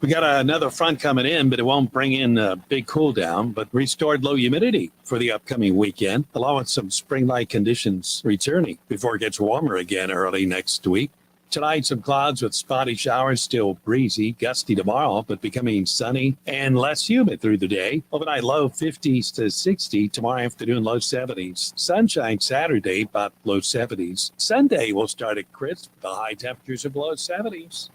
We got another front coming in, but it won't bring in a big cool down, but restored low humidity for the upcoming weekend, along with some spring-like conditions returning before it gets warmer again early next week. Tonight, some clouds with spotty showers, still breezy, gusty tomorrow, but becoming sunny and less humid through the day. Overnight low 50s to 60. Tomorrow afternoon, low 70s. Sunshine Saturday, about low 70s. Sunday will start at crisp. The high temperatures are below 70s.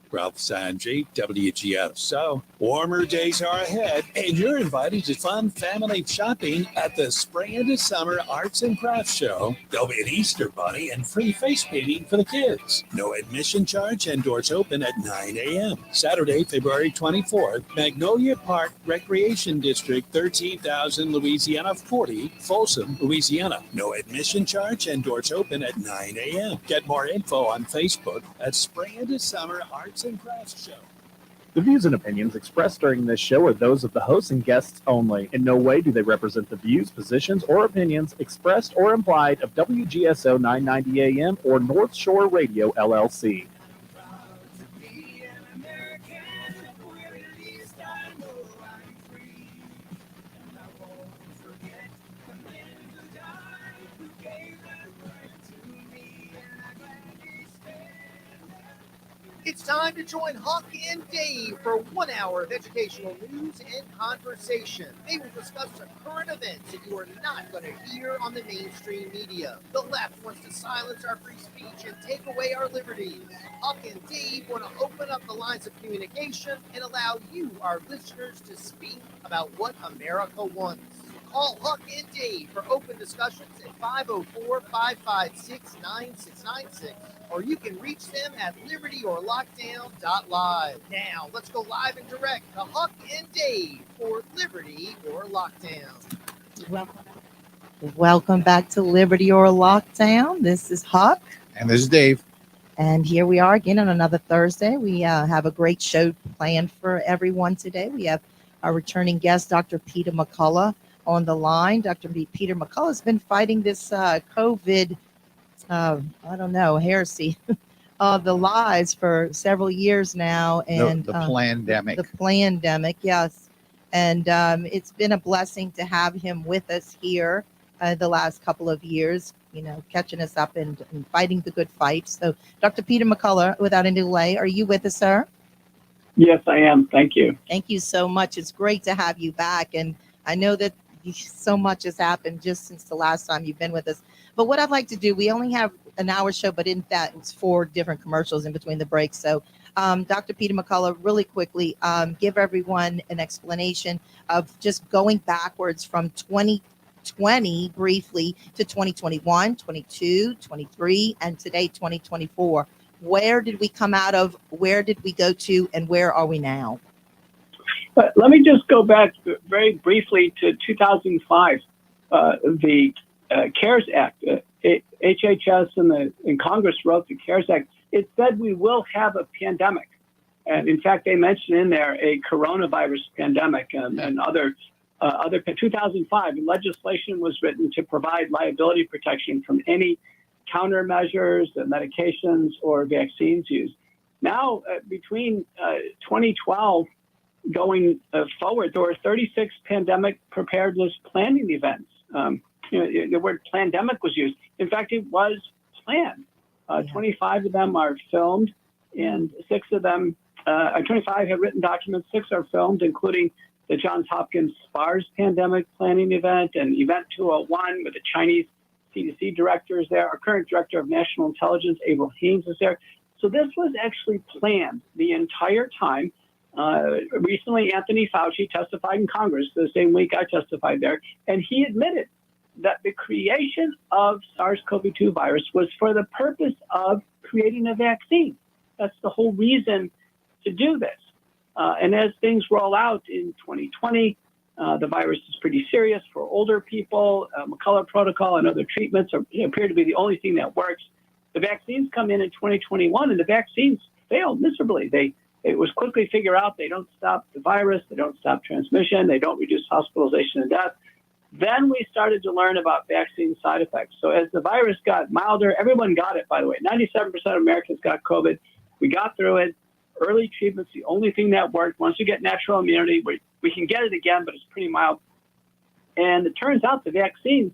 Ralph Sanji, WGS. So, warmer days are ahead, and you're invited to fun family shopping at the Spring into Summer Arts and Crafts Show. There'll be an Easter bunny and free face painting for the kids. No admission charge and doors open at 9 a.m. Saturday, February 24th, Magnolia Park Recreation District, 13,000 Louisiana 40, Folsom, Louisiana. No admission charge and doors open at 9 a.m. Get more info on Facebook at Spring into Summer Arts and Crafts Show. The views and opinions expressed during this show are those of the hosts and guests only. In no way do they represent the views, positions, or opinions expressed or implied of WGSO 990 AM or North Shore Radio, LLC. It's time to join Huck and Dave for 1 hour of educational news and conversation. They will discuss the current events that you are not going to hear on the mainstream media. The left wants to silence our free speech and take away our liberties. Huck and Dave want to open up the lines of communication and allow you, our listeners, to speak about what America wants. Call Huck and Dave for open discussions at 504-556-9696. Or you can reach them at libertyorlockdown.live. Now, let's go live and direct to Huck and Dave for Liberty or Lockdown. Welcome back to Liberty or Lockdown. This is Huck. And this is Dave. And here we are again on another Thursday. We have a great show planned for everyone today. We have our returning guest, Dr. Peter McCullough, on the line. Dr. Peter McCullough has been fighting this COVID heresy of the lies for several years now. And the pandemic. The pandemic, yes. And it's been a blessing to have him with us here the last couple of years, catching us up and fighting the good fight. So, Dr. Peter McCullough, without any delay, are you with us, sir? Yes, I am. Thank you. Thank you so much. It's great to have you back. And I know that so much has happened just since the last time you've been with us. But what I'd like to do, we only have an hour show, but in that it's 4 different commercials in between the breaks. So Dr. Peter McCullough, really quickly, give everyone an explanation of just going backwards from 2020 briefly to 2021, 22, 23, and today 2024. Where did we come out of? Where did we go to? And where are we now? But let me just go back very briefly to 2005. The CARES Act, HHS and Congress wrote the CARES Act. It said we will have a pandemic. And in fact, they mentioned in there a coronavirus pandemic and other 2005 legislation was written to provide liability protection from any countermeasures, medications, or vaccines used. Now, between 2012 going forward, there were 36 pandemic preparedness planning events. The word pandemic was used. In fact, it was planned. 25 of them are filmed, and 6 of them, 25 have written documents, 6 are filmed, including the Johns Hopkins SPARS pandemic planning event and Event 201 with the Chinese CDC director is there. Our current director of national intelligence, Avril Haines, is there. So this was actually planned the entire time. Recently, Anthony Fauci testified in Congress the same week I testified there, and he admitted that the creation of SARS-CoV-2 virus was for the purpose of creating a vaccine. That's the whole reason to do this. And as things roll out in 2020, the virus is pretty serious for older people. McCullough protocol and other treatments appear to be the only thing that works. The vaccines come in 2021, and the vaccines failed miserably. It was quickly figured out they don't stop the virus, they don't stop transmission, they don't reduce hospitalization and death. Then we started to learn about vaccine side effects. So as the virus got milder, everyone got it, by the way. 97% of Americans got COVID. We got through it. early treatment's the only thing that worked. Once you get natural immunity, we can get it again, but it's pretty mild. And it turns out the vaccines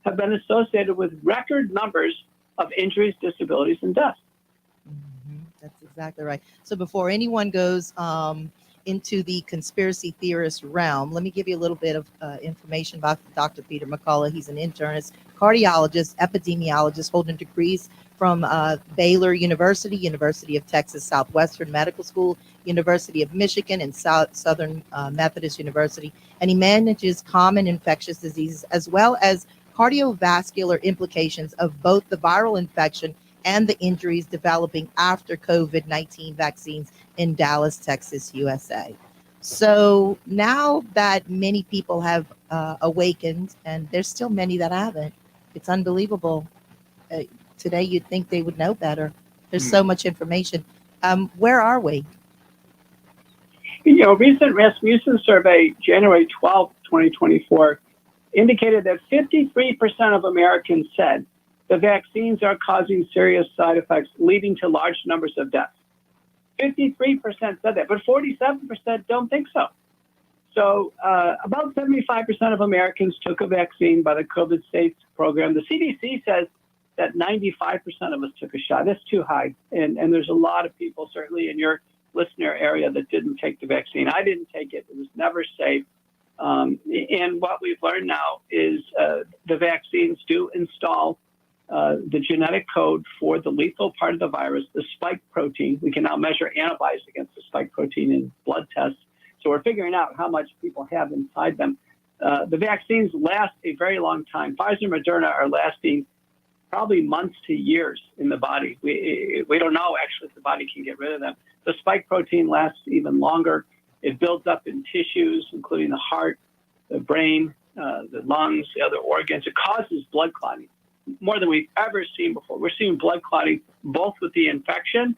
have been associated with record numbers of injuries, disabilities, and deaths. That's exactly right. So before anyone goes into the conspiracy theorist realm, let me give you a little bit of information about Dr. Peter McCullough. He's an internist, cardiologist, epidemiologist, holding degrees from Baylor University, University of Texas Southwestern Medical School, University of Michigan, and Southern Methodist University. And he manages common infectious diseases as well as cardiovascular implications of both the viral infection and the injuries developing after COVID-19 vaccines in Dallas, Texas, USA. So now that many people have awakened, and there's still many that haven't, it's unbelievable. Today, you'd think they would know better. There's so much information. Where are we? Recent Rasmussen survey, January 12, 2024, indicated that 53% of Americans said the vaccines are causing serious side effects, leading to large numbers of deaths. 53% said that, but 47% don't think so. So about 75% of Americans took a vaccine by the COVID Safe program. The CDC says that 95% of us took a shot. That's too high. And there's a lot of people, certainly in your listener area, that didn't take the vaccine. I didn't take it. It was never safe. And what we've learned now is the vaccines do install the genetic code for the lethal part of the virus, the spike protein. We can now measure antibodies against the spike protein in blood tests. So we're figuring out how much people have inside them. The vaccines last a very long time. Pfizer and Moderna are lasting probably months to years in the body. We don't know actually if the body can get rid of them. The spike protein lasts even longer. It builds up in tissues, including the heart, the brain, the lungs, the other organs. It causes blood clotting more than we've ever seen before. We're seeing blood clotting both with the infection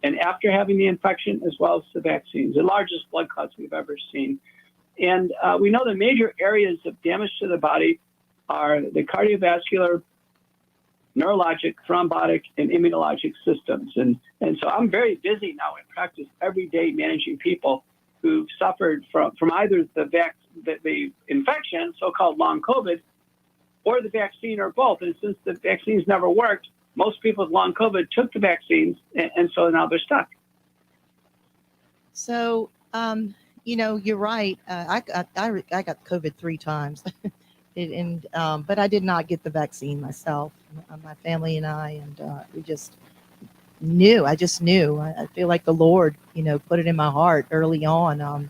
and after having the infection, as well as the vaccines, the largest blood clots we've ever seen. And we know the major areas of damage to the body are the cardiovascular, neurologic, thrombotic, and immunologic systems. And so I'm very busy now in practice every day managing people who've suffered from either the infection, so-called long COVID, or the vaccine, or both. And since the vaccines never worked, most people with long COVID took the vaccines, and so now they're stuck. So, you're right. I got COVID 3 times, but I did not get the vaccine myself. My family and I, and we just knew. I just knew. I feel like the Lord, put it in my heart early on.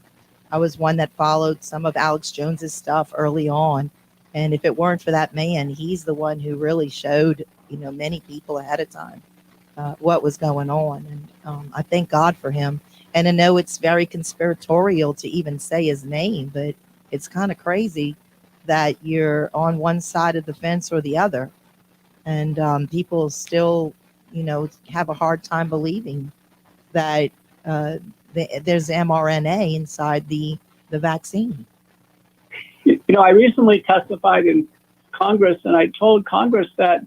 I was one that followed some of Alex Jones's stuff early on. And if it weren't for that man, he's the one who really showed, many people ahead of time what was going on. And I thank God for him. And I know it's very conspiratorial to even say his name, but it's kind of crazy that you're on one side of the fence or the other. And people still, have a hard time believing that there's mRNA inside the vaccine. I recently testified in Congress, and I told Congress that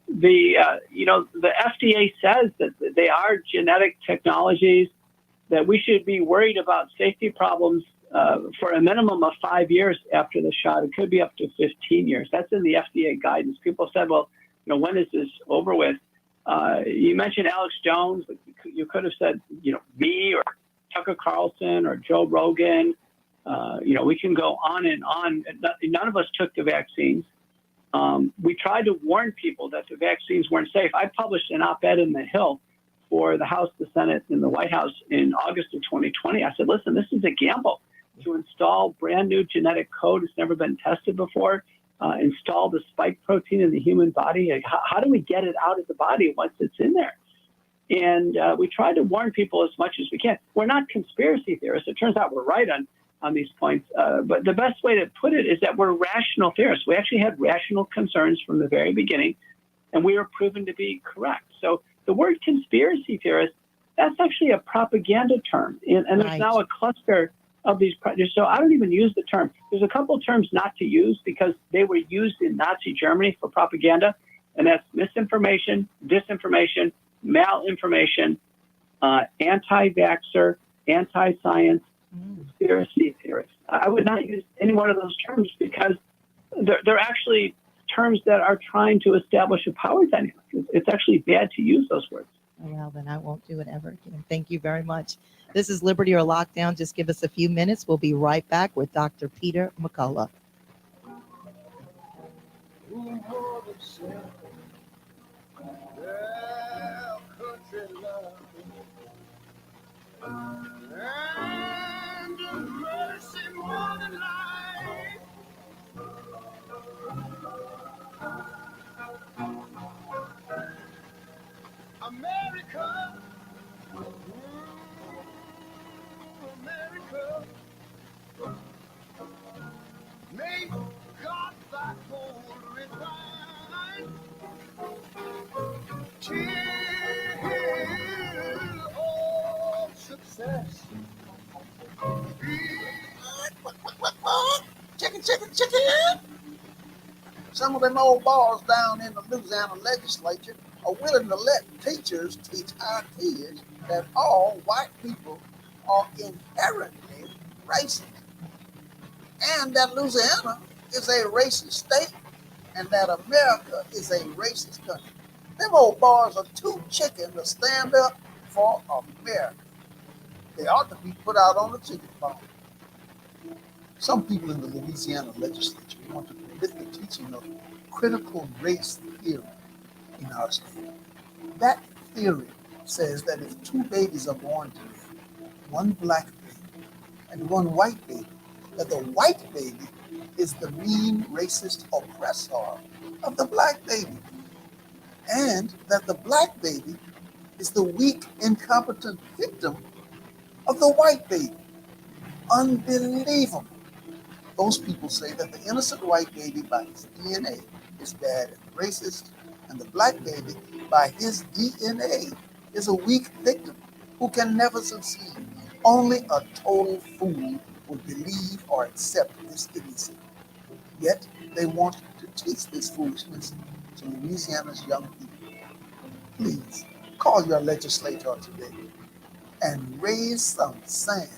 the FDA says that they are genetic technologies, that we should be worried about safety problems for a minimum of 5 years after the shot. It could be up to 15 years. That's in the FDA guidance. People said, well, when is this over with? You mentioned Alex Jones. You could have said, me or Tucker Carlson or Joe Rogan. We can go on and on. None of us took the vaccines. We tried to warn people that the vaccines weren't safe. I published an op-ed in The Hill for the House, the Senate, and the White House in August of 2020. I said, listen, this is a gamble to install brand new genetic code. It's never been tested before. Install the spike protein in the human body. How do we get it out of the body once it's in there? And we try to warn people as much as we can. We're not conspiracy theorists. It turns out we're right on these points. But the best way to put it is that we're rational theorists. We actually had rational concerns from the very beginning, and we were proven to be correct. So the word conspiracy theorist, that's actually a propaganda term. And there's now a cluster of these projects. So I don't even use the term. There's a couple of terms not to use because they were used in Nazi Germany for propaganda, and that's misinformation, disinformation, malinformation, anti-vaxxer, anti-science, conspiracy theorist. I would not use any one of those terms because they're actually terms that are trying to establish a power dynamic. It's actually bad to use those words. Well, then I won't do it ever again. Thank you very much. This is Liberty or Lockdown. Just give us a few minutes. We'll be right back with Dr. Peter McCullough. America, America, may God thy whole refine till all success. Chicken. Some of them old bars down in the Louisiana legislature are willing to let teachers teach our kids that all white people are inherently racist. And that Louisiana is a racist state and that America is a racist country. Them old bars are too chicken to stand up for America. They ought to be put out on the chicken farm. Some people in the Louisiana legislature want to permit the teaching of critical race theory in our state. That theory says that if two babies are born today, one black baby and one white baby, that the white baby is the mean racist oppressor of the black baby, and that the black baby is the weak, incompetent victim of the white baby. Unbelievable. Those people say that the innocent white baby by his DNA is bad and racist, and the black baby by his DNA is a weak victim who can never succeed. Only a total fool would believe or accept this idiocy. Yet they want to teach this foolishness to Louisiana's young people. Please call your legislator today and raise some sand.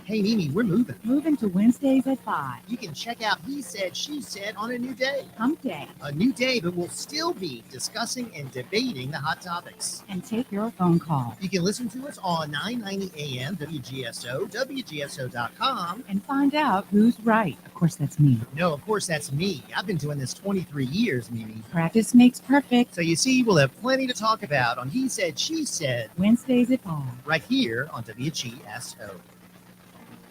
Hey, Mimi, we're moving. Moving to Wednesdays at 5. You can check out He Said, She Said on a new day. Hump Day. A new day, but we'll still be discussing and debating the hot topics. And take your phone call. You can listen to us on 990 AM, WGSO, WGSO.com. And find out who's right. Of course, that's me. No, of course, that's me. I've been doing this 23 years, Mimi. Practice makes perfect. So you see, we'll have plenty to talk about on He Said, She Said, Wednesdays at 5. right here on WGSO.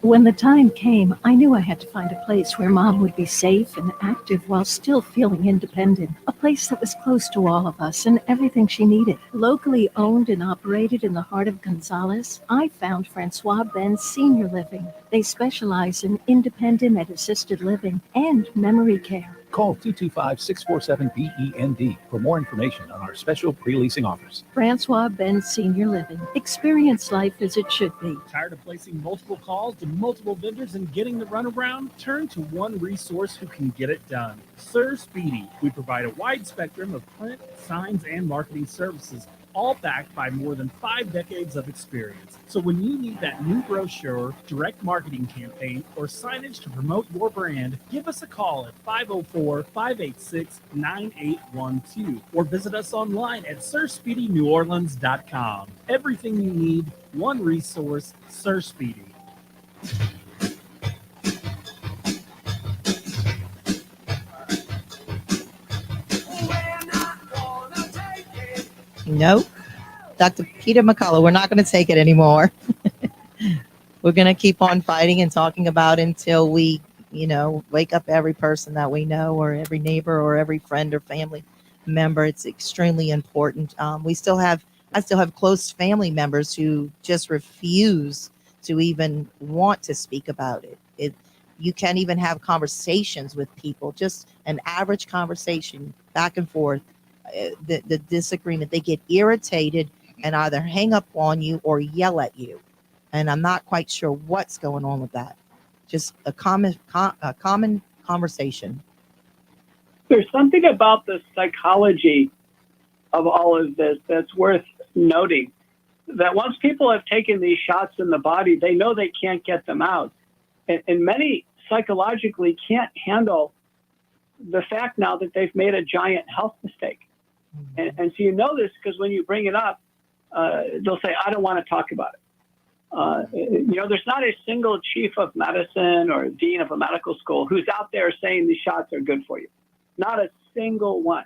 When the time came, I knew I had to find a place where Mom would be safe and active while still feeling independent. A place that was close to all of us and everything she needed. Locally owned and operated in the heart of Gonzales, I found Francois Ben's Senior Living. They specialize in independent and assisted living and memory care. Call 225-647-BEND for more information on our special pre-leasing offers. Francois Ben Senior Living. Experience life as it should be. Tired of placing multiple calls to multiple vendors and getting the runaround? Turn to one resource who can get it done. Sir Speedy. We provide a wide spectrum of print, signs, and marketing services, all backed by more than 5 decades of experience. So when you need that new brochure, direct marketing campaign, or signage to promote your brand, give us a call at 504-586-9812 or visit us online at SirSpeedyNewOrleans.com. Everything you need, one resource, Sir Speedy. Nope. Dr. Peter McCullough, we're not going to take it anymore. We're going to keep on fighting and talking about until we, wake up every person that we know or every neighbor or every friend or family member. It's extremely important. I still have close family members who just refuse to even want to speak about it. You can't even have conversations with people, just an average conversation back and forth. The disagreement, they get irritated and either hang up on you or yell at you, and I'm not quite sure what's going on with that. Just a common conversation. There's something about the psychology of all of this that's worth noting. that once people have taken these shots in the body, they know they can't get them out. And many psychologically can't handle the fact now that they've made a giant health mistake. And so you know this because when you bring it up, they'll say, I don't want to talk about it. There's not a single chief of medicine or dean of a medical school who's out there saying these shots are good for you. Not a single one.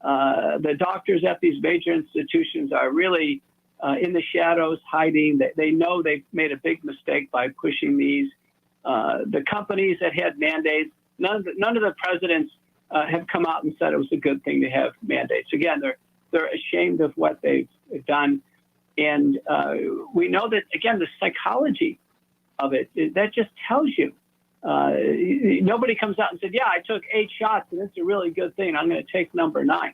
The doctors at these major institutions are really in the shadows hiding. They know they've made a big mistake by pushing these. The companies that had mandates, none of the presidents have come out and said it was a good thing to have mandates. Again, they're ashamed of what they've done. And we know that, again, the psychology of it, that just tells you. Nobody comes out and said, yeah, I took 8 shots and it's a really good thing. I'm going to take number 9.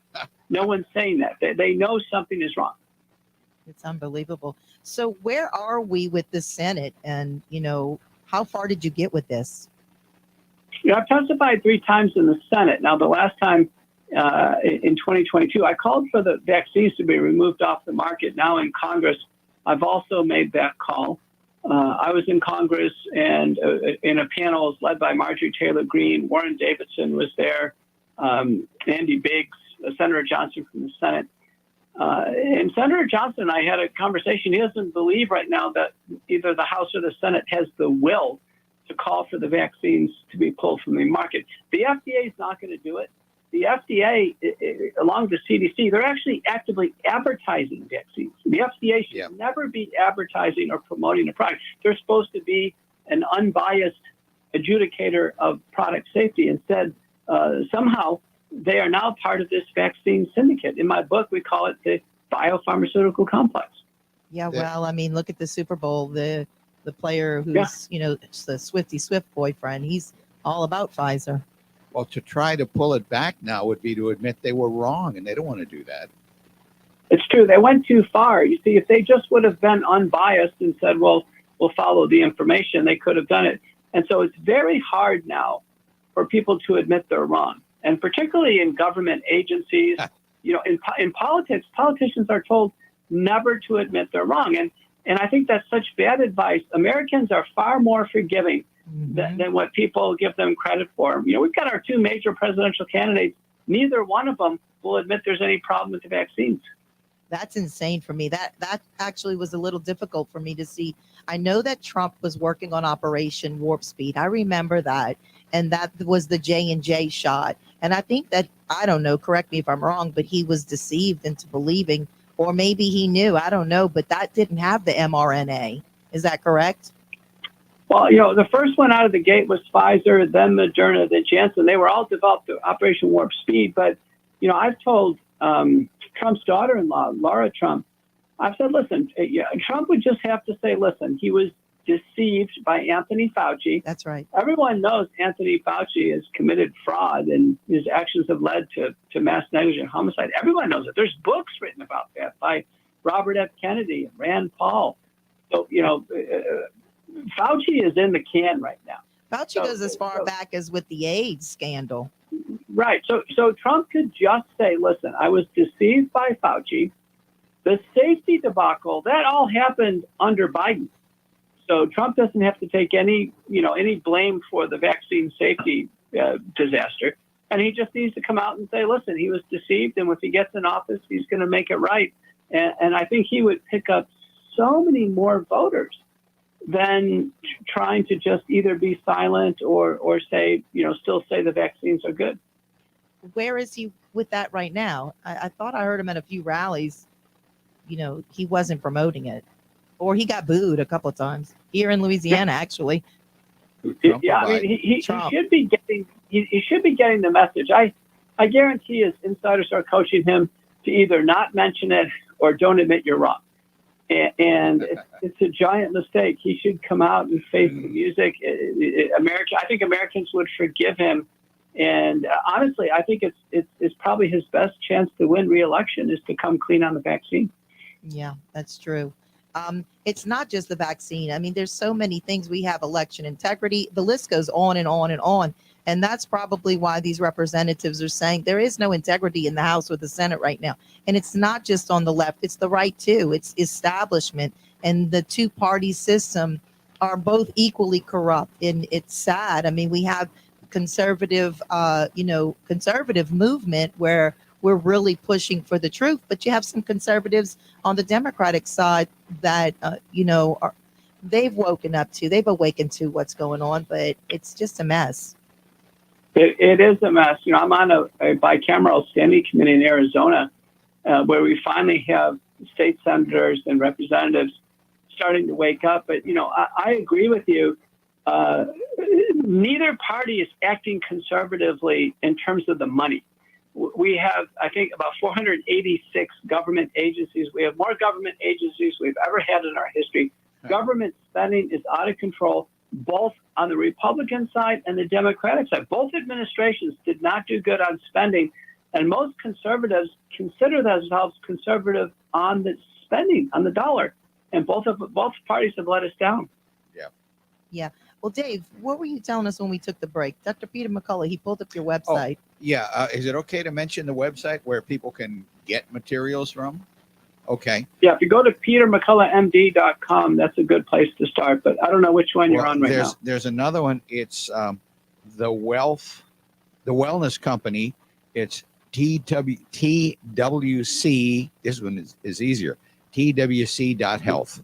No one's saying that. They know something is wrong. It's unbelievable. So where are we with the Senate? And, how far did you get with this? I've testified 3 times in the Senate. Now, the last time in 2022, I called for the vaccines to be removed off the market. Now in Congress, I've also made that call. I was in Congress and in a panel led by Marjorie Taylor Greene. Warren Davidson was there, Andy Biggs, Senator Johnson from the Senate. And Senator Johnson and I had a conversation. He doesn't believe right now that either the House or the Senate has the will to call for the vaccines to be pulled from the market. The FDA is not going to do it. The FDA, along with the CDC, they're actually actively advertising vaccines. The FDA should never be advertising or promoting a product. They're supposed to be an unbiased adjudicator of product safety. Instead, somehow they are now part of this vaccine syndicate. In my book, we call it the biopharmaceutical complex. Yeah, well, I mean, look at the Super Bowl. The player who's, the Swifty Swift boyfriend, he's all about Pfizer. Well, to try to pull it back now would be to admit they were wrong, and they don't want to do that. It's true. They went too far. You see, if they just would have been unbiased and said, well, we'll follow the information, they could have done it. And so it's very hard now for people to admit they're wrong. And particularly in government agencies, in politics, politicians are told never to admit they're wrong. And I think that's such bad advice. Americans are far more forgiving than what people give them credit for. We've got our 2 major presidential candidates. Neither one of them will admit there's any problem with the vaccines. That's insane for me. That actually was a little difficult for me to see. I know that Trump was working on Operation Warp Speed. I remember that. And that was the J&J shot. And I think that, I don't know, correct me if I'm wrong, but he was deceived into believing, or maybe he knew, I don't know, but that didn't have the mRNA. Is that correct? Well, the first one out of the gate was Pfizer, then Moderna, then Janssen. They were all developed through Operation Warp Speed. But, I've told Trump's daughter-in-law, Laura Trump, I've said, listen, Trump would just have to say, listen, he was deceived by Anthony Fauci. That's right. Everyone knows Anthony Fauci has committed fraud and his actions have led to mass negligent homicide. Everyone knows it. There's books written about that by Robert F. Kennedy and Rand Paul. So, Fauci is in the can right now. Fauci goes as far back as with the AIDS scandal. Right. So Trump could just say, listen, I was deceived by Fauci. The safety debacle, that all happened under Biden. So Trump doesn't have to take any blame for the vaccine safety disaster. And he just needs to come out and say, listen, he was deceived. And if he gets in office, he's going to make it right. And I think he would pick up so many more voters than trying to just either be silent or say, still say the vaccines are good. Where is he with that right now? I thought I heard him at a few rallies. He wasn't promoting it, or he got booed a couple of times here in Louisiana, actually. Yeah, I mean, he should be getting the message. I guarantee his insiders are coaching him to either not mention it or don't admit you're wrong. And it's a giant mistake. He should come out and face the music. I think Americans would forgive him. And honestly, I think it's probably his best chance to win re-election is to come clean on the vaccine. Yeah, that's true. It's not just the vaccine. I mean, there's so many things. We have election integrity. The list goes on and on and on. And that's probably why these representatives are saying there is no integrity in the House or the Senate right now. And it's not just on the left, it's the right too. It's establishment, and the two-party system are both equally corrupt. And it's sad. I mean, we have conservative movement where we're really pushing for the truth, but you have some conservatives on the Democratic side that they've awakened to what's going on, but it's just a mess. It is a mess. I'm on a bicameral standing committee in Arizona where we finally have state senators and representatives starting to wake up. But, I agree with you. Neither party is acting conservatively in terms of the money. We have, I think, about 486 government agencies. We have more government agencies we've ever had in our history. Government spending is out of control, both on the Republican side and the Democratic side. Both administrations did not do good on spending, and most conservatives consider themselves conservative on the spending, on the dollar, and both parties have let us down. Yeah. Well, Dave, what were you telling us when we took the break? Dr. Peter McCullough, he pulled up your website. Yeah. Is it okay to mention the website where people can get materials from? Okay. Yeah, if you go to petermcculloughmd.com, that's a good place to start. But I don't know which one you're on right now. There's another one. It's the Wellness Company. It's TWC. This one is easier. TWC.health.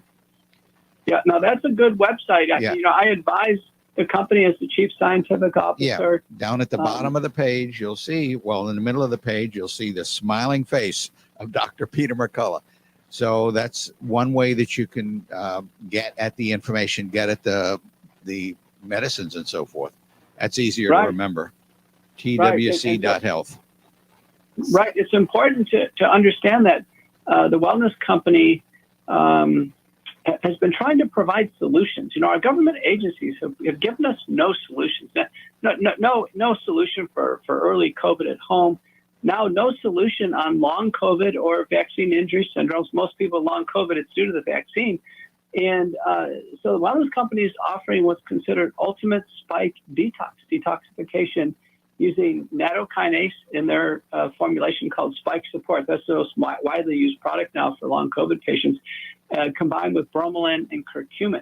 Yeah, no, that's a good website. Yeah. I advise the company as the chief scientific officer. Yeah, down at the bottom of the page, you'll see, in the middle of the page, you'll see the smiling face of Dr. Peter McCullough. So that's one way that you can get at the information, get at the medicines and so forth. That's easier to remember. TWC.health. Right. It's important to understand that the wellness company has been trying to provide solutions. Our government agencies have given us no solutions. No solution for early COVID at home. Now, no solution on long COVID or vaccine injury syndromes. Most people long COVID, it's due to the vaccine. And so the wellness company is offering what's considered ultimate spike detoxification, using nattokinase in their formulation called Spike Support. That's the most widely used product now for long COVID patients, combined with bromelain and curcumin.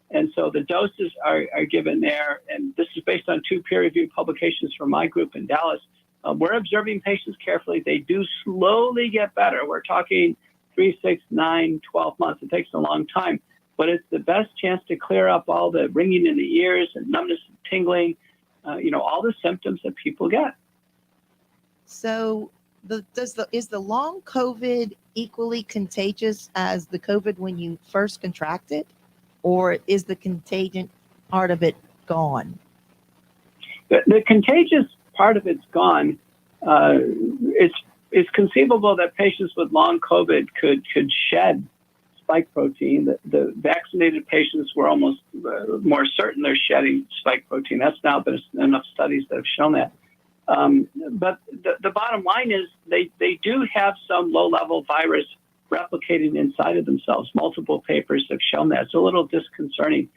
And so the doses are given there, and this is based on 2 peer-reviewed publications from my group in Dallas. We're observing patients carefully. They do slowly get better. We're talking 3, 6, 9, 12 months. It takes a long time, but it's the best chance to clear up all the ringing in the ears and numbness and tingling, all the symptoms that people get. So is the long COVID equally contagious as the COVID when you first contract it, or is the contagion part of it gone? The contagious part of it's gone. It's conceivable that patients with long COVID could shed spike protein. The vaccinated patients were almost more certain they're shedding spike protein. That's now been enough studies that have shown that. But the bottom line is they do have some low-level virus replicating inside of themselves. Multiple papers have shown that. It's a little disconcerting.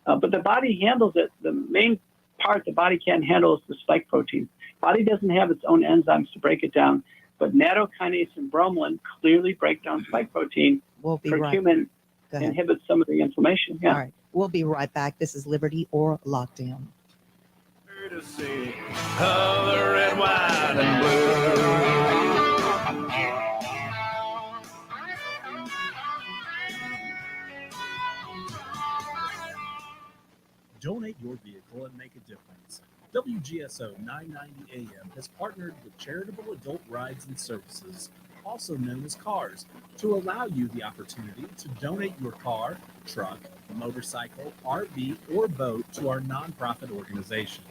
But the body handles it. The main part the body can't handle is the spike protein. Body doesn't have its own enzymes to break it down, but nattokinase and bromelain clearly break down spike protein. We'll be curcumin inhibits some of the inflammation. Yeah. All right. We'll be right back. This is Liberty or Lockdown. Color red, white, and blue. Donate your vehicle and make a difference. WGSO 990 AM has partnered with Charitable Adult Rides and Services, also known as CARS, to allow you the opportunity to donate your car, truck, motorcycle, RV, or boat to our nonprofit organization.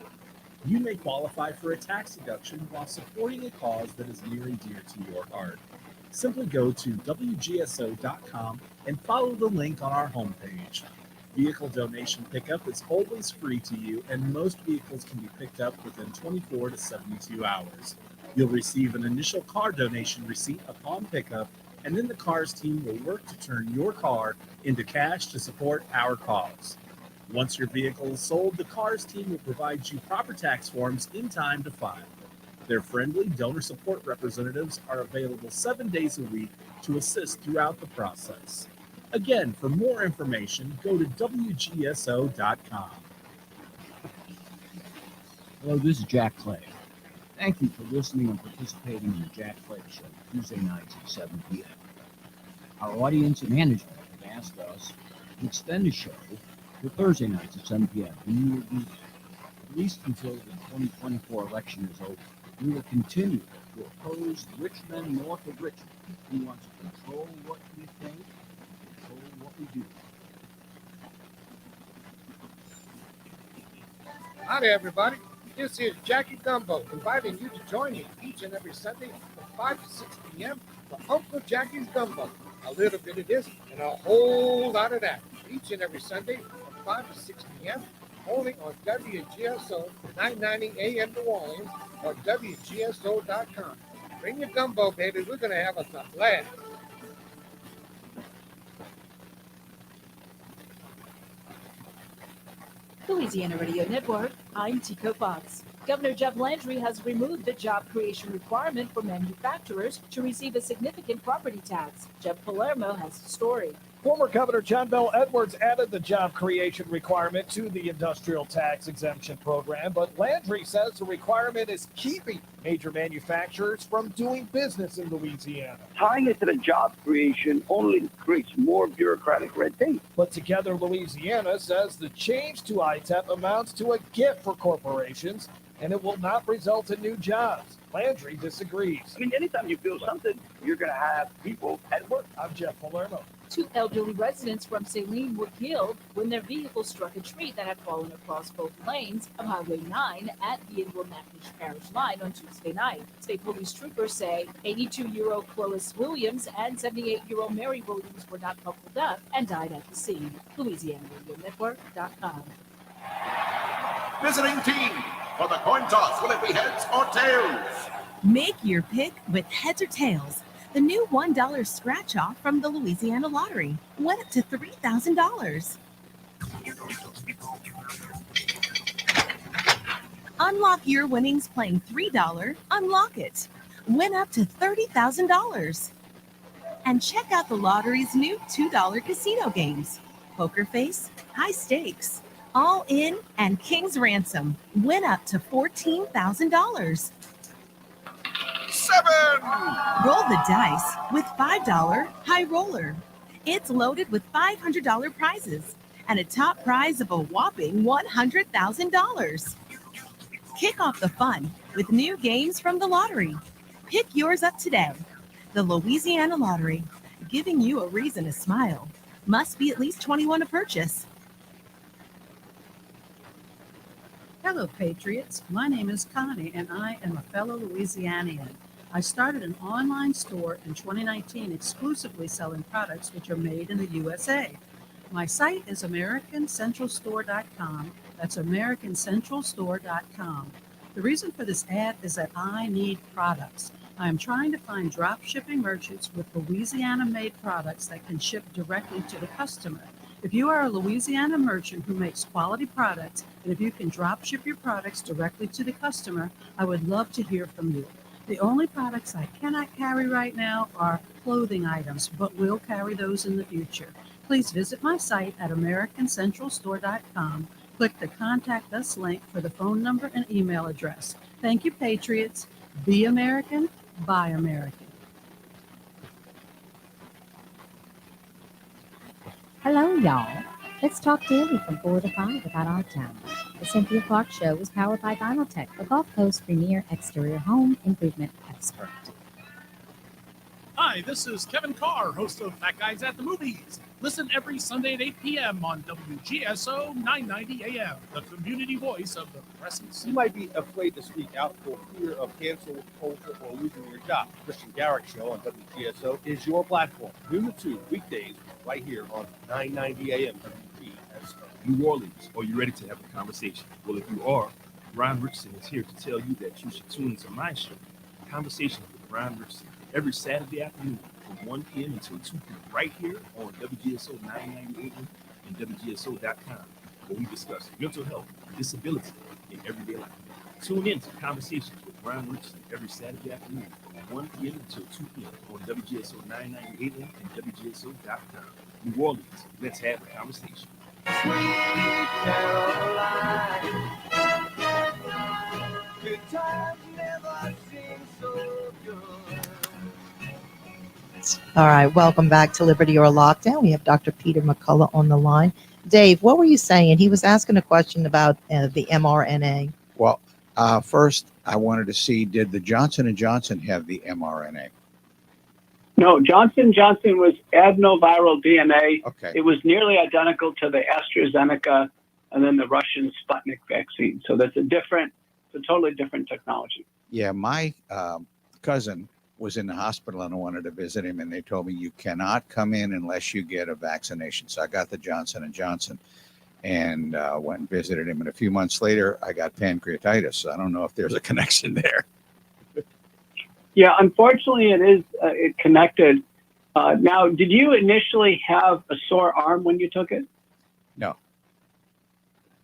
You may qualify for a tax deduction while supporting a cause that is near and dear to your heart. Simply go to WGSO.com and follow the link on our homepage. Vehicle donation pickup is always free to you, and most vehicles can be picked up within 24 to 72 hours. You'll receive an initial car donation receipt upon pickup and then the Cars team will work to turn your car into cash to support our cause. Once your vehicle is sold, the Cars team will provide you proper tax forms in time to file. Their friendly donor support representatives are available 7 days a week to assist throughout the process. Again, for more information, go to WGSO.com. Hello, this is Jack Clay. Thank you for listening and participating in the Jack Clay Show, Tuesday nights at 7 p.m. Our audience and management have asked us to extend the show to Thursday nights at 7 p.m. And we will do that, at least until the 2024 election is over. We will continue to oppose the rich men north of Richmond who want to control what we think and control what we do. Hi there, everybody. This is Jackie Gumbo inviting you to join me each and every Sunday from 5 to 6 p.m. for Uncle Jackie's Gumbo. A little bit of this and a whole lot of that each and every Sunday from 5 to 6 p.m. only on WGSO 990 AM New Orleans or WGSO.com. Bring your gumbo, baby. We're going to have us a blast. Louisiana Radio Network, I'm Tico Fox. Governor Jeff Landry has removed the job creation requirement for manufacturers to receive a significant property tax. Jeff Palermo has the story. Former Governor John Bell Edwards added the job creation requirement to the industrial tax exemption program, but Landry says the requirement is keeping major manufacturers from doing business in Louisiana. Tying it to the job creation only creates more bureaucratic red tape. But Together Louisiana says the change to ITEP amounts to a gift for corporations, and it will not result in new jobs. Landry disagrees. I mean, anytime you build something, you're going to have people at work. I'm Jeff Palermo. 2 elderly residents from Saline were killed when their vehicle struck a tree that had fallen across both lanes of Highway 9 at the Inwood-Natchitoches Parish line on Tuesday night. State police troopers say 82-year-old Clovis Williams and 78-year-old Mary Williams were not coupled up and died at the scene. LouisianaRadioNetwork.com. Visiting team for the coin toss. Will it be heads or tails? Make your pick with Heads or Tails, the new $1 scratch-off from the Louisiana Lottery. Win up to $3,000. Unlock your winnings playing $3 Unlock It. Win up to $30,000. And check out the lottery's new $2 casino games. Poker Face, High Stakes, All In, and King's Ransom. Win up to $14,000. 7. Roll the dice with $5 High Roller. It's loaded with $500 prizes and a top prize of a whopping $100,000. Kick off the fun with new games from the lottery. Pick yours up today. The Louisiana Lottery, giving you a reason to smile. Must be at least 21 to purchase. Hello, Patriots. My name is Connie, and I am a fellow Louisianian. I started an online store in 2019 exclusively selling products which are made in the USA. My site is AmericanCentralStore.com. That's AmericanCentralStore.com. The reason for this ad is that I need products. I am trying to find drop shipping merchants with Louisiana-made products that can ship directly to the customer. If you are a Louisiana merchant who makes quality products, and if you can drop ship your products directly to the customer, I would love to hear from you. The only products I cannot carry right now are clothing items, but will carry those in the future. Please visit my site at AmericanCentralStore.com. Click the Contact Us link for the phone number and email address. Thank you, Patriots. Be American, buy American. Hello, y'all. Let's talk daily from 4 to 5 about our town. The Cynthia Clark Show is powered by Vinyltech, the Gulf Coast premier exterior home improvement expert. Hi, this is Kevin Carr, host of Fat Guys at the Movies. Listen every Sunday at 8 p.m. on WGSO 990 AM, the community voice of the Crescent City. You might be afraid to speak out for fear of cancel culture or losing your job. Christian Garrick Show on WGSO is your platform. Noon to 2 weekdays right here on 990 AM WGSO. New Orleans, are you ready to have a conversation? Well, if you are, Ron Richardson is here to tell you that you should tune into my show, Conversations with Ron Richardson, every Saturday afternoon from 1 p.m. until 2 p.m. right here on WGSO 998 and WGSO.com, where we discuss mental health, disability, and everyday life. Tune in to Conversations with Ron Richardson every Saturday afternoon from 1 p.m. until 2 p.m. on WGSO 998 and WGSO.com. New Orleans, let's have a conversation. Sweet Caroline, good times never seem so good. All right, welcome back to Liberty or Lockdown. We have Dr. Peter McCullough on the line. Dave, what were you saying? He was asking a question about the mRNA. Well, first, I wanted to see, did the Johnson & Johnson have the mRNA? No, Johnson & Johnson was adenoviral DNA. Okay. It was nearly identical to the AstraZeneca and then the Russian Sputnik vaccine. So that's a totally different technology. Yeah, my cousin was in the hospital and I wanted to visit him, and they told me you cannot come in unless you get a vaccination. So I got the Johnson & Johnson and went and visited him. And a few months later, I got pancreatitis. So I don't know if there's a connection there. Yeah, unfortunately, it is connected. Now, did you initially have a sore arm when you took it? No.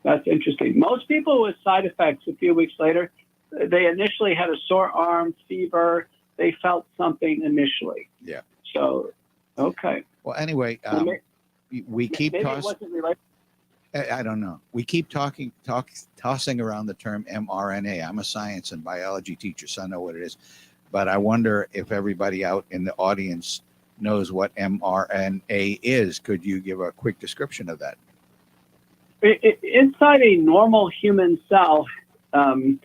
That's interesting. Most people with side effects a few weeks later, they initially had a sore arm, fever. They felt something initially. Yeah. So, okay. Well, anyway, we keep maybe it tossing. wasn't related. I don't know. We keep tossing around the term mRNA. I'm a science and biology teacher, so I know what it is. But I wonder if everybody out in the audience knows what mRNA is. Could you give a quick description of that? Inside a normal human cell, the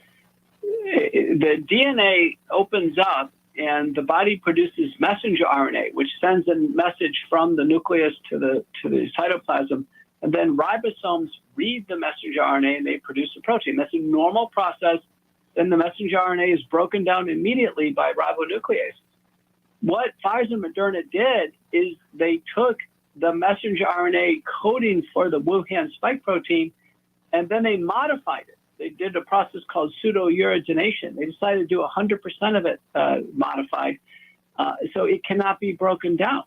DNA opens up and the body produces messenger RNA, which sends a message from the nucleus to the cytoplasm. And then ribosomes read the messenger RNA and they produce a protein. That's a normal process. Then the messenger RNA is broken down immediately by ribonucleases. What Pfizer and Moderna did is they took the messenger RNA coding for the Wuhan spike protein, and then they modified it. They did a process called pseudo-uridination. They decided to do 100% of it modified, so it cannot be broken down.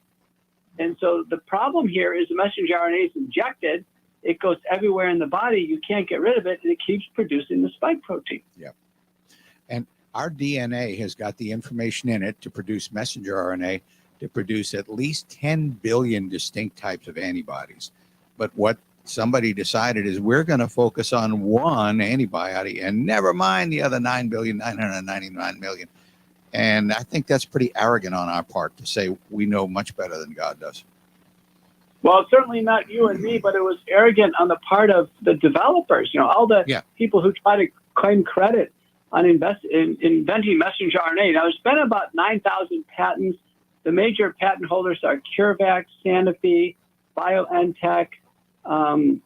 And so the problem here is the messenger RNA is injected. It goes everywhere in the body. You can't get rid of it, and it keeps producing the spike protein. Yeah. And our DNA has got the information in it to produce messenger RNA, to produce at least 10 billion distinct types of antibodies. But what somebody decided is we're going to focus on one antibody and never mind the other 9,999,000,000. And I think that's pretty arrogant on our part to say we know much better than God does. Well, certainly not you and me, but it was arrogant on the part of the developers. You know, all the people who try to claim credit on inventing messenger RNA. Now, there's been about 9,000 patents. The major patent holders are CureVac, Sanofi, BioNTech, and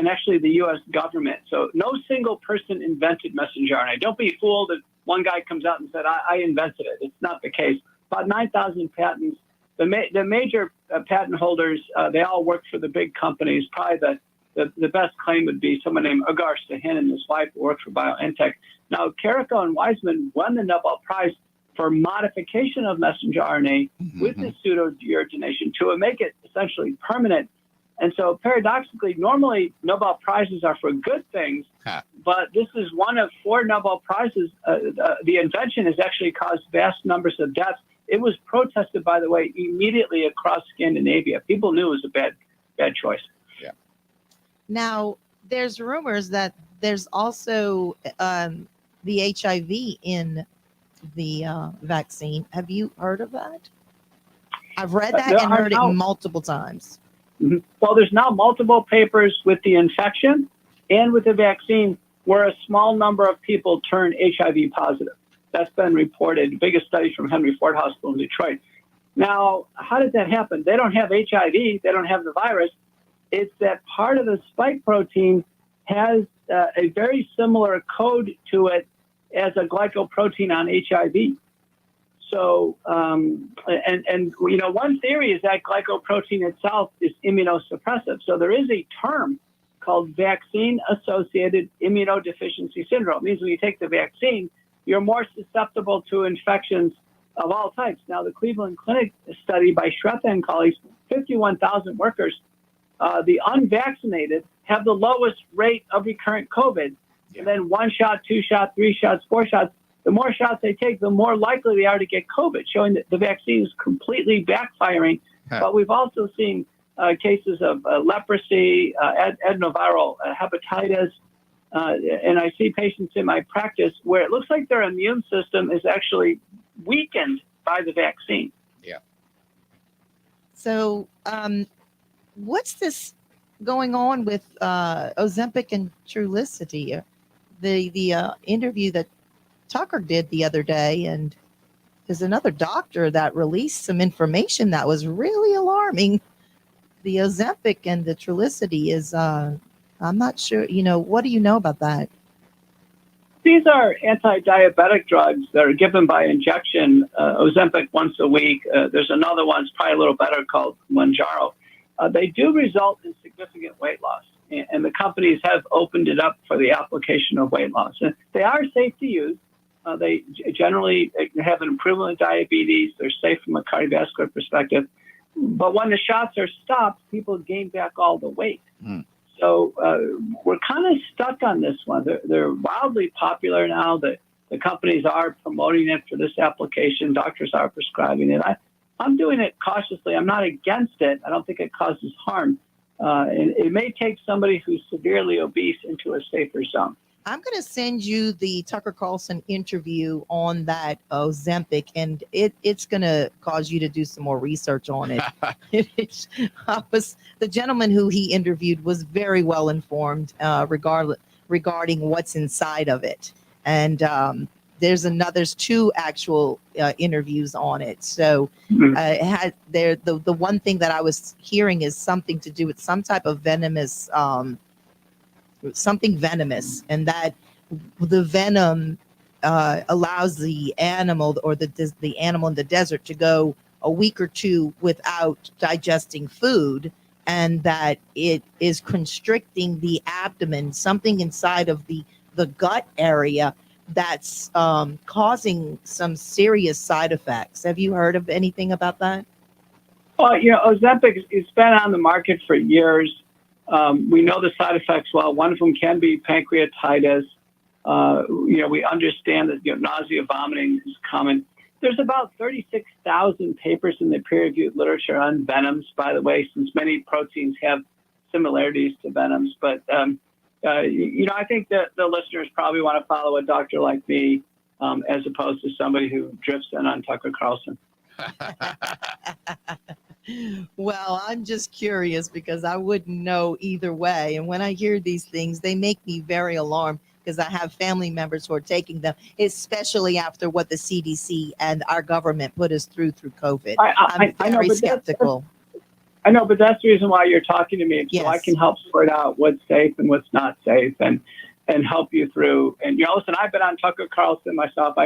actually the U.S. government. So no single person invented messenger RNA. Don't be fooled if one guy comes out and said, I invented it. It's not the case. About 9,000 patents. The major patent holders, they all work for the big companies. Probably the best claim would be someone named Agar Sahin and his wife who worked for BioNTech. Now, Carrico and Weizmann won the Nobel Prize for modification of messenger RNA with the pseudo-uridination to make it essentially permanent. And so paradoxically, normally Nobel Prizes are for good things, but this is one of 4 Nobel Prizes. The invention has actually caused vast numbers of deaths. It was protested, by the way, immediately across Scandinavia. People knew it was a bad choice. Yeah. Now, there's rumors that there's also the HIV in the vaccine. Have you heard of that? I've read that and heard it multiple times. Mm-hmm. Well, there's now multiple papers with the infection and with the vaccine where a small number of people turn HIV positive. That's been reported. The biggest studies from Henry Ford Hospital in Detroit. Now, how did that happen? They don't have HIV. They don't have the virus. It's that part of the spike protein has a very similar code to it as a glycoprotein on HIV. So, you know, one theory is that glycoprotein itself is immunosuppressive. So there is a term called vaccine-associated immunodeficiency syndrome. It means when you take the vaccine, you're more susceptible to infections of all types. Now, the Cleveland Clinic study by Shrestha and colleagues, 51,000 workers, the unvaccinated have the lowest rate of recurrent COVID. And then 1 shot, 2 shots, 3 shots, 4 shots. The more shots they take, the more likely they are to get COVID, showing that the vaccine is completely backfiring. But we've also seen cases of leprosy, adenoviral hepatitis, and I see patients in my practice where it looks like their immune system is actually weakened by the vaccine. Yeah. So, what's this going on with Ozempic and Trulicity? The interview that Tucker did the other day, and there's another doctor that released some information that was really alarming. The Ozempic and the Trulicity is, I'm not sure, what do you know about that? These are anti-diabetic drugs that are given by injection, Ozempic once a week. There's another one, it's probably a little better, called Mounjaro. They do result in significant weight loss, and the companies have opened it up for the application of weight loss. And they are safe to use. They generally have an improvement in diabetes. They're safe from a cardiovascular perspective. But when the shots are stopped, people gain back all the weight. So we're kind of stuck on this one. They're wildly popular now. The companies are promoting it for this application. Doctors are prescribing it. I'm doing it cautiously. I'm not against it. I don't think it causes harm. And it may take somebody who's severely obese into a safer zone. I'm going to send you the Tucker Carlson interview on that Ozempic, and it's going to cause you to do some more research on it. The gentleman who he interviewed was very well informed regarding what's inside of it. And there's 2 actual interviews on it. So the one thing that I was hearing is something to do with some type of venomous something venomous, and that the venom allows the animal or the animal in the desert to go a week or 2 without digesting food, and that it is constricting the abdomen, something inside of the gut area that's causing some serious side effects. Have you heard of anything about that? Well, Ozempic has been on the market for years. We know the side effects well. One of them can be pancreatitis. We understand that nausea, vomiting is common. There's about 36,000 papers in the peer-reviewed literature on venoms, by the way, since many proteins have similarities to venoms. But, I think that the listeners probably want to follow a doctor like me as opposed to somebody who drifts in on Tucker Carlson. Well, I'm just curious because I wouldn't know either way. And when I hear these things, they make me very alarmed because I have family members who are taking them, especially after what the CDC and our government put us through COVID. I'm very skeptical. I know, but that's the reason why you're talking to me, so I can help sort out what's safe and what's not safe and help you through. And, listen, I've been on Tucker Carlson myself.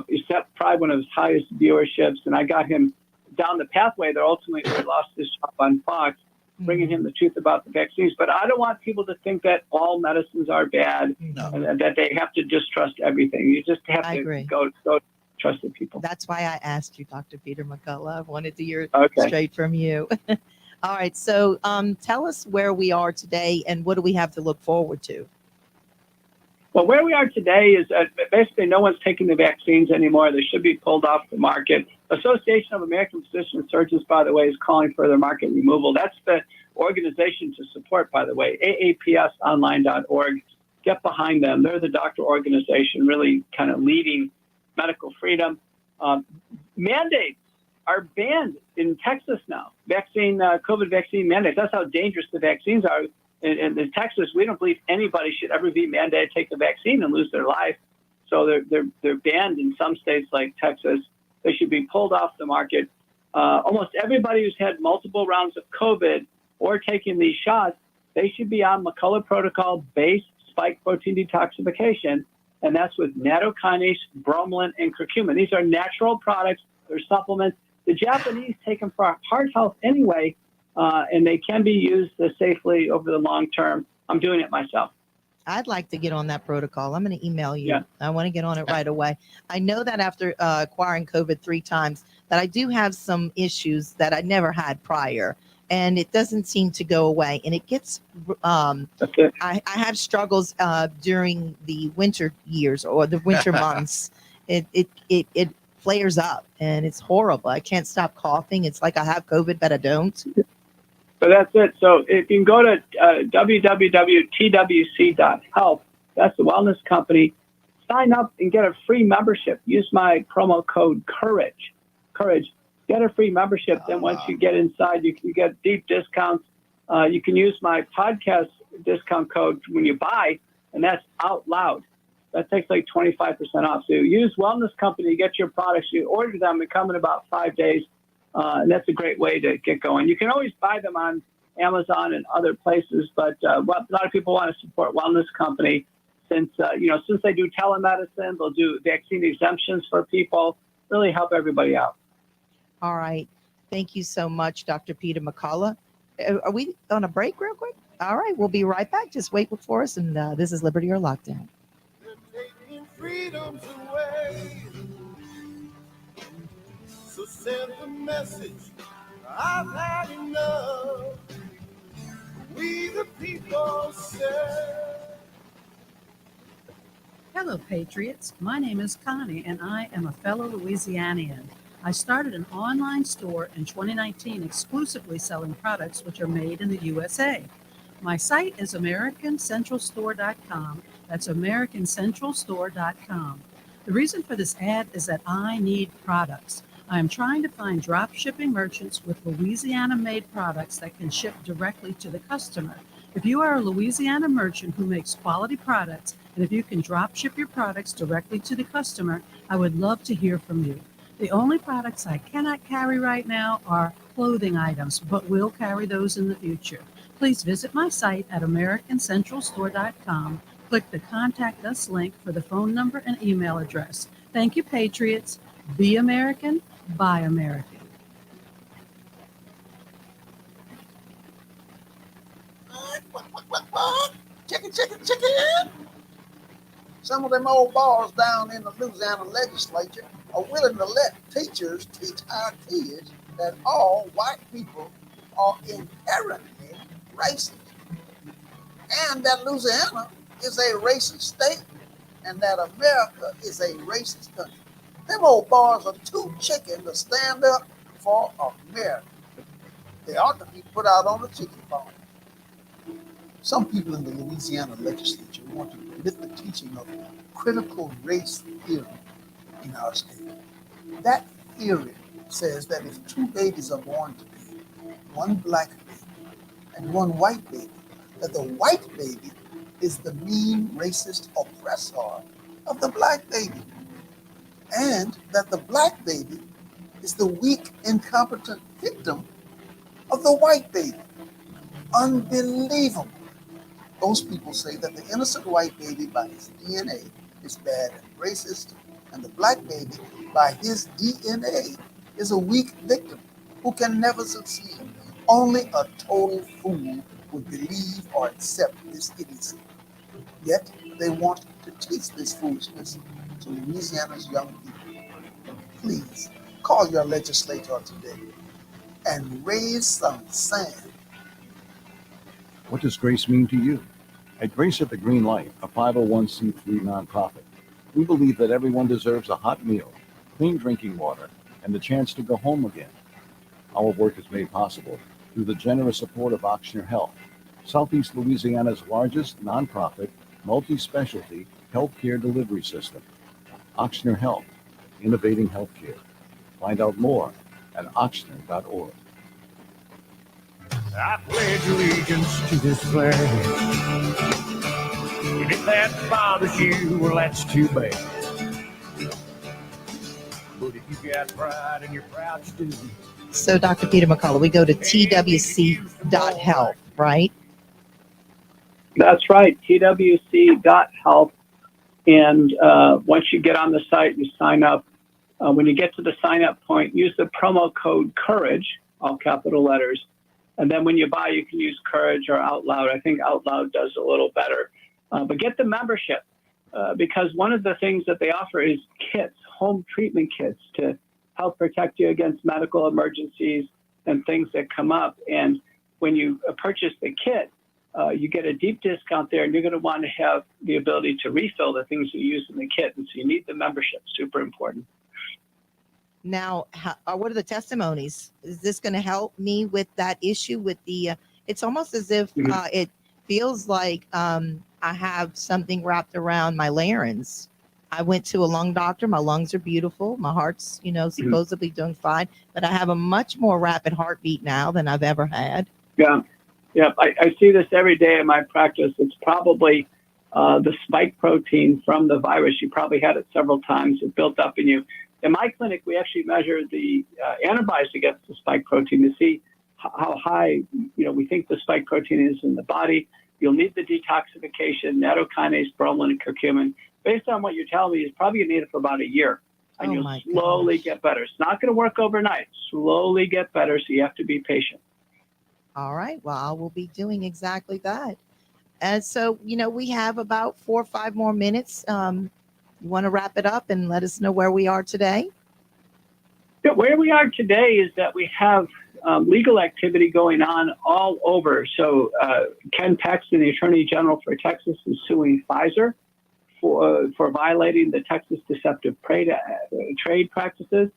Except probably one of his highest viewerships, and I got him down the pathway that ultimately lost his job on Fox, bringing him the truth about the vaccines. But I don't want people to think that all medicines are bad and that they have to distrust everything. You just have to go trust the people. That's why I asked you, Dr. Peter McCullough. I wanted to hear straight from you. All right. So tell us where we are today and what do we have to look forward to? Well, where we are today is basically no one's taking the vaccines anymore. They should be pulled off the market. Association of American Physicians and Surgeons, by the way, is calling for their market removal. That's the organization to support, by the way, aapsonline.org. Get behind them. They're the doctor organization really kind of leading medical freedom. Mandates are banned in Texas now. COVID vaccine mandates. That's how dangerous the vaccines are. In Texas, we don't believe anybody should ever be mandated to take the vaccine and lose their life. So they're banned in some states like Texas. They should be pulled off the market. Almost everybody who's had multiple rounds of COVID or taken these shots, they should be on McCullough protocol-based spike protein detoxification, and that's with nattokinase, bromelain, and curcumin. These are natural products. They're supplements. The Japanese take them for heart health anyway, and they can be used safely over the long term. I'm doing it myself. I'd like to get on that protocol. I'm going to email you. Yeah. I want to get on it right away. I know that after acquiring COVID 3 times, that I do have some issues that I never had prior, and it doesn't seem to go away. And it gets, I have struggles during the winter years or the winter months. It flares up, and it's horrible. I can't stop coughing. It's like I have COVID, but I don't. So that's it. So if you can go to www.twc.health, that's the wellness company, sign up and get a free membership. Use my promo code COURAGE. Courage. Get a free membership. Then once you get inside, you can get deep discounts. You can use my podcast discount code when you buy, and that's out loud. That takes like 25% off. So use Wellness Company to get your products. You order them, they come in about 5 days. And that's a great way to get going. You can always buy them on Amazon and other places, but a lot of people want to support Wellness Company since they do telemedicine, they'll do vaccine exemptions for people, really help everybody out. All right. Thank you so much, Dr. Peter McCullough. Are we on a break real quick? All right. We'll be right back. Just wait for us. And this is Liberty or Lockdown. Taking freedoms away. So send the message, I've had enough. We the people say. Hello, Patriots. My name is Connie, and I am a fellow Louisianian. I started an online store in 2019 exclusively selling products which are made in the USA. My site is AmericanCentralStore.com. That's AmericanCentralStore.com. The reason for this ad is that I need products. I am trying to find drop shipping merchants with Louisiana-made products that can ship directly to the customer. If you are a Louisiana merchant who makes quality products, and if you can drop ship your products directly to the customer, I would love to hear from you. The only products I cannot carry right now are clothing items, but will carry those in the future. Please visit my site at AmericanCentralStore.com. Click the Contact Us link for the phone number and email address. Thank you, Patriots. Be American, buy American. Chicken. Some of them old bars down in the Louisiana legislature are willing to let teachers teach our kids that all white people are inherently racist, and that Louisiana is a racist state, and that America is a racist country. Them old bars are too chicken to stand up for America. They ought to be put out on the chicken farm. Some people in the Louisiana legislature want to permit the teaching of critical race theory in our state. That theory says that if two babies are born today, one black baby and one white baby, that the white baby is the mean racist oppressor of the black baby, and that the black baby is the weak, incompetent victim of the white baby. Unbelievable. Those people say that the innocent white baby by his DNA is bad and racist, and the black baby by his DNA is a weak victim who can never succeed. Only a total fool would believe or accept this idiocy. Yet they want to teach this foolishness to Louisiana's young people. Please call your legislator today and raise some sand. What does Grace mean to you? At Grace at the Green Light, a 501c3 nonprofit, we believe that everyone deserves a hot meal, clean drinking water, and the chance to go home again. Our work is made possible through the generous support of Ochsner Health, Southeast Louisiana's largest nonprofit, multi-specialty healthcare delivery system. Ochsner Health, innovating healthcare. Find out more at ochsner.org. I pledge allegiance to this flag. And if that bothers you, well, that's too bad. But if you got pride and you're proud to do it. So, Dr. Peter McCullough, we go to twc.health, right? That's right, twc.health. And once you get on the site, you sign up. When you get to the sign up point, use the promo code COURAGE, all capital letters. And then when you buy, you can use Courage or Out Loud. I think Out Loud does a little better. But get the membership because one of the things that they offer is kits, home treatment kits to help protect you against medical emergencies and things that come up. And when you purchase the kit, you get a deep discount there, and you're going to want to have the ability to refill the things you use in the kit. And so you need the membership, super important. Now, what are the testimonies? Is this going to help me with that issue with the, it's almost as if it feels like I have something wrapped around my larynx. I went to a lung doctor. My lungs are beautiful. My heart's, supposedly doing fine, but I have a much more rapid heartbeat now than I've ever had. Yeah. Yeah. I see this every day in my practice. It's probably the spike protein from the virus. You probably had it several times. It built up in you. In my clinic, we actually measure the antibodies against the spike protein to see how high, we think the spike protein is in the body. You'll need the detoxification, nattokinase, bromelain, and curcumin. Based on what you're telling me, you're probably going to need it for about a year. And you'll slowly get better. It's not going to work overnight. Slowly get better, so you have to be patient. All right. Well, I will be doing exactly that. And so, we have about 4 or 5 more minutes. You want to wrap it up and let us know where we are today? Yeah, where we are today is that we have legal activity going on all over. So Ken Paxton, the Attorney General for Texas, is suing Pfizer for violating the Texas Deceptive Trade Practices.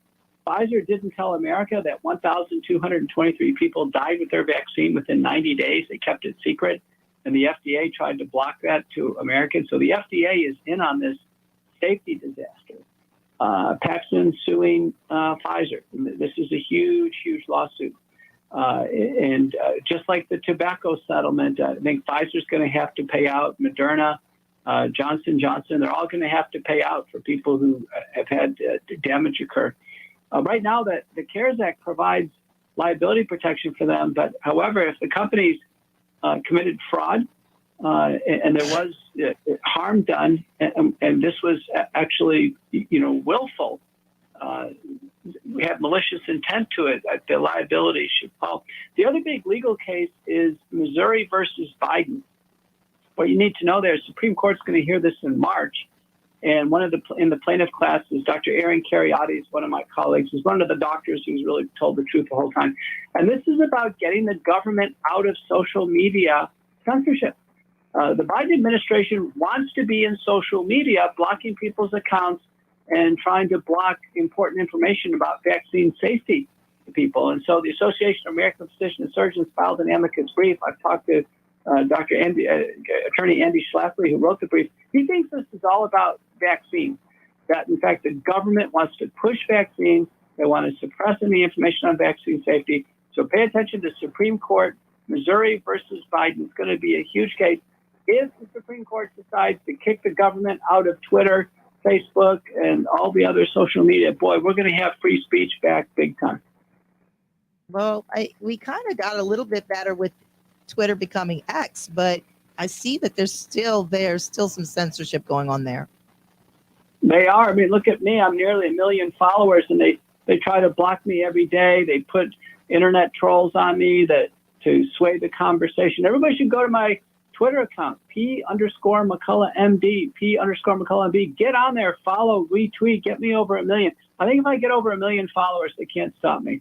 Pfizer didn't tell America that 1,223 people died with their vaccine within 90 days. They kept it secret, and the FDA tried to block that to Americans. So the FDA is in on this safety disaster. Paxton suing Pfizer. This is a huge, huge lawsuit. And just like the tobacco settlement, I think Pfizer's going to have to pay out. Moderna, Johnson & Johnson, they're all going to have to pay out for people who have had damage occur. Right now, the CARES Act provides liability protection for them. But however, if the companies committed fraud and there was harm done, and this was actually, willful, we have malicious intent to it, the liability should fall. The other big legal case is Missouri versus Biden. What you need to know there, Supreme Court's going to hear this in March. And in the plaintiff class is Dr. Aaron Cariotti, one of my colleagues, who's one of the doctors who's really told the truth the whole time. And this is about getting the government out of social media censorship. The Biden administration wants to be in social media, blocking people's accounts and trying to block important information about vaccine safety to people. And so the Association of American Physicians and Surgeons filed an amicus brief. I've talked to Attorney Andy Schlafly, who wrote the brief. He thinks this is all about vaccines, that in fact the government wants to push vaccines. They want to suppress any information on vaccine safety. So pay attention to Supreme Court, Missouri versus Biden. It's going to be a huge case. If the Supreme Court decides to kick the government out of Twitter, Facebook, and all the other social media, boy, we're going to have free speech back big time. Well, we kind of got a little bit better with Twitter becoming X, but I see that there's still some censorship going on there. They are. I mean, look at me. I'm nearly 1 million followers, and they try to block me every day. They put internet trolls on me to sway the conversation. Everybody should go to my Twitter account, P_McCullough MD, P_McCullough MD. Get on there, follow, retweet, get me over 1 million. I think if I get over 1 million followers, they can't stop me.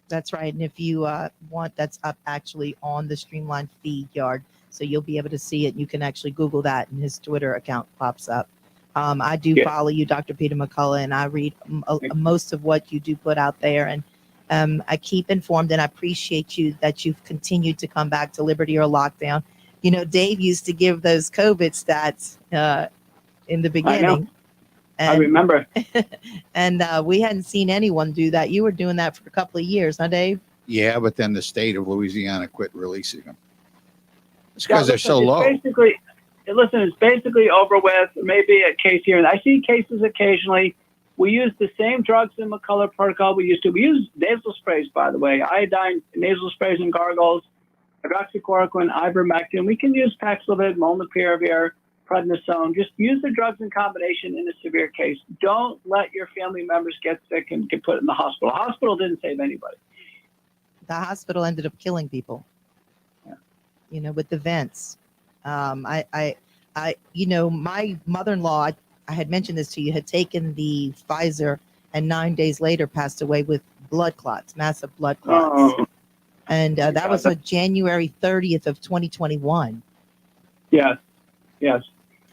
That's right. And if you want, that's up actually on the Streamline feed yard. So you'll be able to see it. You can actually Google that and his Twitter account pops up. I do follow you, Dr. Peter McCullough, and I read most of what you do put out there. And I keep informed, and I appreciate you that you've continued to come back to Liberty or Lockdown. Dave used to give those COVID stats in the beginning. I remember. And we hadn't seen anyone do that. You were doing that for a couple of years, huh, Dave? Yeah, but then the state of Louisiana quit releasing them. It's because they're so low. It's basically over with. Maybe a case here. And I see cases occasionally. We use the same drugs in McCullough protocol we used to. We use nasal sprays, by the way, iodine nasal sprays and gargles, hydroxychloroquine, ivermectin. We can use Paxlovid, molnupiravir, prednisone. Just use the drugs in combination in a severe case. Don't let your family members get sick and get put in the hospital. The hospital didn't save anybody. The hospital ended up killing people. With the vents. My mother-in-law, I had mentioned this to you, had taken the Pfizer and 9 days later passed away with blood clots, massive blood clots. Oh, And that was on January 30th of 2021. yes, yes.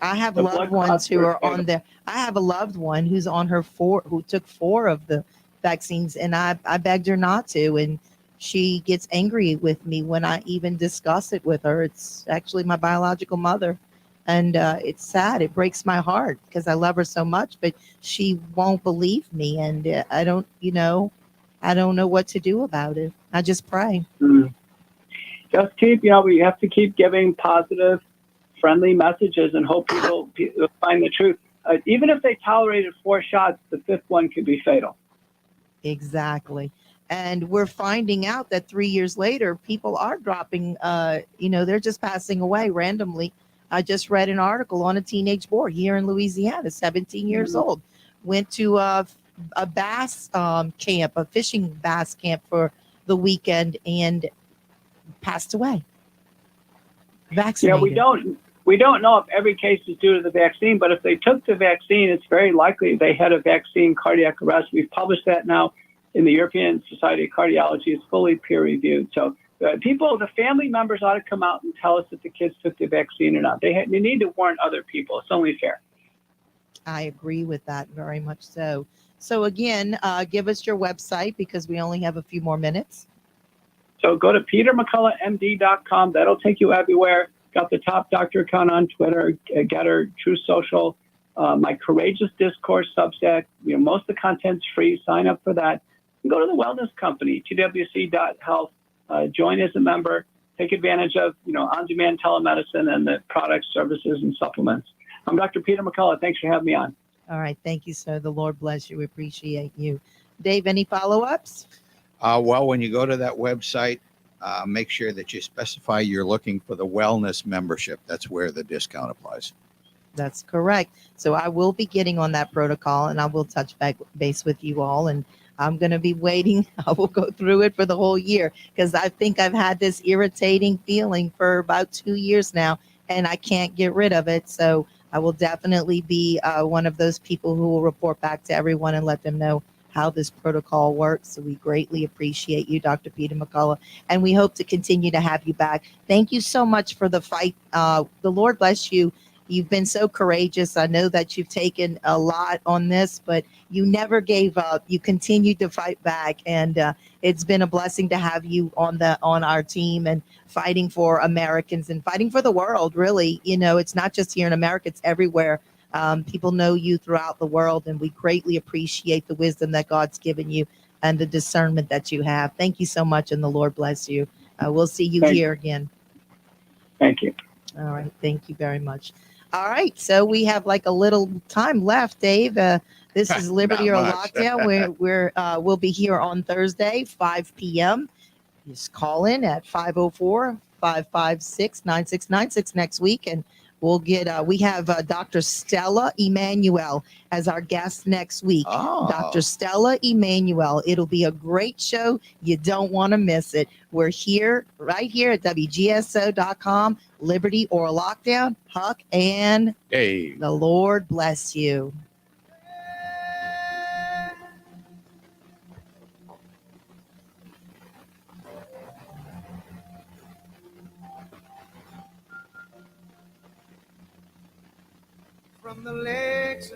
I have The loved blood ones clots who were are on there. I have a loved one who's on her who took 4 of the vaccines, and I begged her not to. And she gets angry with me when I even discuss it with her. It's actually my biological mother. And it's sad. It breaks my heart because I love her so much, but she won't believe me. And I don't know what to do about it. I just pray. Just keep, we have to keep giving positive, friendly messages and hope people find the truth. Even if they tolerated 4 shots, the 5th one could be fatal. Exactly. And we're finding out that 3 years later, people are dropping, they're just passing away randomly. I just read an article on a teenage boy here in Louisiana, 17 years old, went to a bass camp, a fishing bass camp for the weekend and passed away. Vaccinated. Yeah, we don't know if every case is due to the vaccine, but if they took the vaccine, it's very likely they had a vaccine cardiac arrest. We've published that now in the European Society of Cardiology. It's fully peer reviewed. So the family members ought to come out and tell us if the kids took the vaccine or not. They need to warn other people. It's only fair. I agree with that very much so. So again, give us your website because we only have a few more minutes. So go to petermcculloughmd.com. That'll take you everywhere. Got the Top Doctor account on Twitter, Getter, True Social, my Courageous Discourse Substack. Most of the content's free. Sign up for that. And go to the Wellness Company, twc.health. Join as a member. Take advantage of on-demand telemedicine and the products, services, and supplements. I'm Dr. Peter McCullough. Thanks for having me on. All right. Thank you, sir. The Lord bless you. We appreciate you. Dave, any follow-ups? Well, when you go to that website, make sure that you specify you're looking for the wellness membership. That's where the discount applies. That's correct. So I will be getting on that protocol and I will touch base with you all. And I'm going to be waiting. I will go through it for the whole year because I think I've had this irritating feeling for about 2 years now and I can't get rid of it. So I will definitely be one of those people who will report back to everyone and let them know how this protocol works. So we greatly appreciate you, Dr. Peter McCullough, and we hope to continue to have you back. Thank you so much for the fight. The Lord bless you. You've been so courageous. I know that you've taken a lot on this, but you never gave up. You continued to fight back, and it's been a blessing to have you on our team and fighting for Americans and fighting for the world. Really, it's not just here in America; it's everywhere. People know you throughout the world, and we greatly appreciate the wisdom that God's given you and the discernment that you have. Thank you so much, and the Lord bless you. We'll see you here again. Thank you. All right. Thank you very much. All right. So we have like a little time left, Dave. This is Liberty or Lockdown. We'll be here on Thursday, 5 p.m. Just call in at 504-556-9696 next week, and we have Dr. Stella Emanuel as our guest next week. Oh. Dr. Stella Emanuel. It'll be a great show. You don't want to miss it. We're right here at WGSO.com, Liberty or Lockdown. Huck and Dave. The Lord bless you. From the lakes